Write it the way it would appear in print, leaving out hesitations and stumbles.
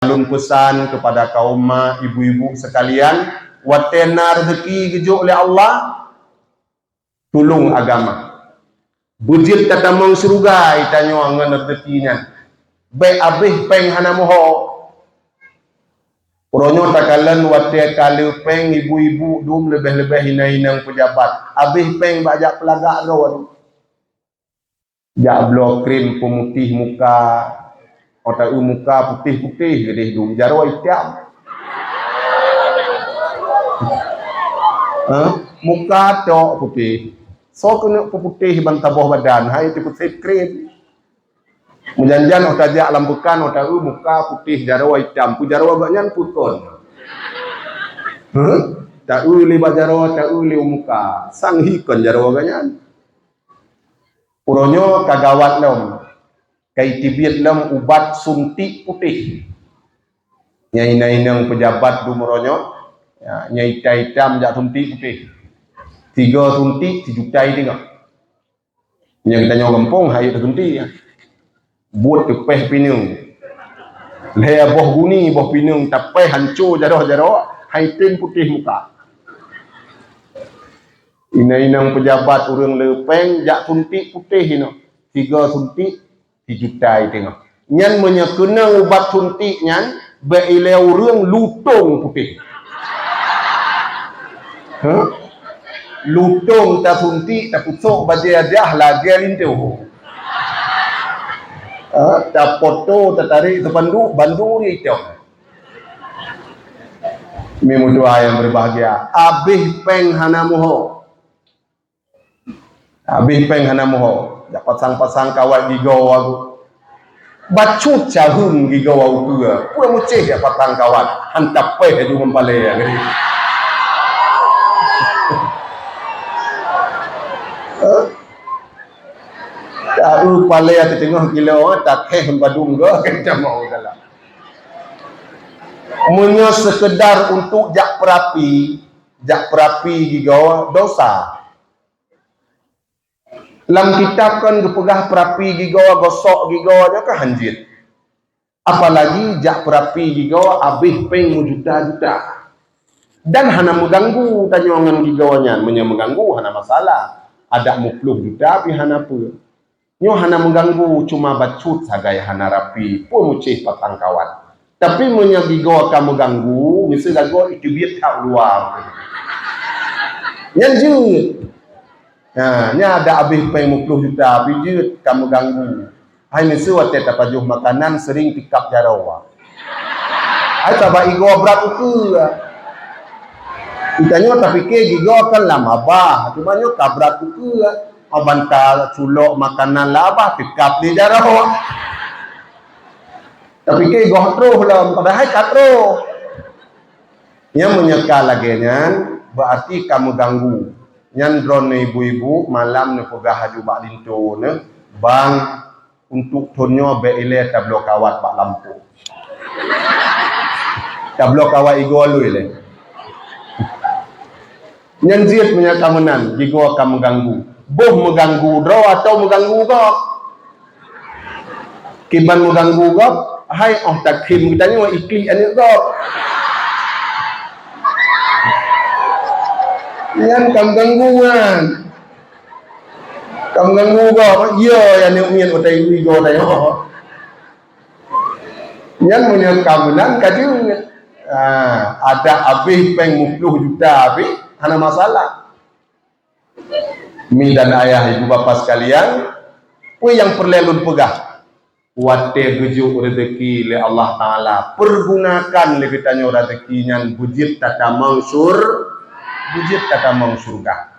Alun pesan kepada kaum ibu-ibu sekalian, watena rezeki gejuk oleh Allah, tolong agama. Bujit tatamang surugai tanyo angan rezekinya. Baik abih peng hana moho. Puronyo takalan wate kali peng ibu-ibu dum lebih-lebih hina-hinang pejabat. Abih peng bajak pelagak ro. Jak blok krim pemutih muka. Otak muka putih-putih gedih dum jaro itiam. Muka tok putih. So kena putih bantabah badan. Hai itu putih krim. Menjanjan otak jak lambukan otak muka putih jaro hitam. Pu jaro agaknya putun. Tak libat jaro tak li muka. Sanghikon jaro agaknya. Puronyo kagawat lom. Kai tibit lam ubat suntik putih. Nyai-nyai pejabat dumuronyo, ya, nyai hitam jak suntik putih. 3 suntik 1 juta tengok. Yang tanya kampung hai suntik ya. Buat tepeh pinung. Le boh guni boh pinung tapeh hancur jaro-jaro hai tin putih muka. Inang pejabat urang lepeng jak suntik putih ino. 3 suntik 1 juta tengok. Nyan menyekena ubat suntik nyan beile urang lutung putih. Lutung tak suntik tak pucuk baje-adah lagi lintu. Tak foto tertarik terpandu bandu ni itu. Mimu doa yang berbahagia. Abih peng hana moho. Abih peng hana moho. Dapat pasang-pasang kawat gigau aku. Bacut cahung gigau aku tua. Puan mucih ya patang kawat. Hantap peh itu mempalai ya. Tahu palai atau tengah kilo tak badung ke kita mau dalam. Munya sekedar untuk jak perapi gigau dosa. Dalam kitab kan gepegah perapi gigau gosok gigau dia kan hanjit. Apalagi jak perapi gigau abih peng juta-juta. Dan hana mengganggu tanyongan gigaunya, mengganggu hana masalah. Ada 10 juta tapi hana pun. Nyo hana mengganggu cuma bacut sagai hana rapi pun mucih patang kawan. Tapi menyagigo akan mengganggu, misalnya gago itu biar tak luar. Yang jut. Nah, ni ada habis peng 10 juta, habis jut kamu ganggu. Hai misalnya waktu tapajuh makanan sering pikap jarawa. Hai tabak igo berat uku. Itanya tapi ke gigo kan lama bah, cuma nyo kabrat uku. Abantal culok makanan labah pikap di jarawa. Tapi ke gohtro lah padahal katro. Yang menyeka lagi nyan berarti kamu ganggu. Nyan drone ibu-ibu malam ne pegah haju bak linto ne bang untuk tonyo beile tablo kawat bak lampu. Tablo kawat igo lui le. Nyan ziat menyeka menan gigo akan mengganggu. Boh mengganggu draw atau mengganggu gok. Kiban mengganggu gok. Hai tak kim kita ni ikli ani gok. Yan kam gangguan. Kam ganggu gok. Ya yang ni mien utai wigo tayo. Yan punya kamunan kaju. Ada habis peng 10 juta habis hana masalah. Mi dan ayah ibu bapa sekalian, pun yang perlelun pegah. Wate gejuk rezeki le Allah Ta'ala. Pergunakan le kita nyo rezeki nyan bujit tata mangsur. Bujit tata surga.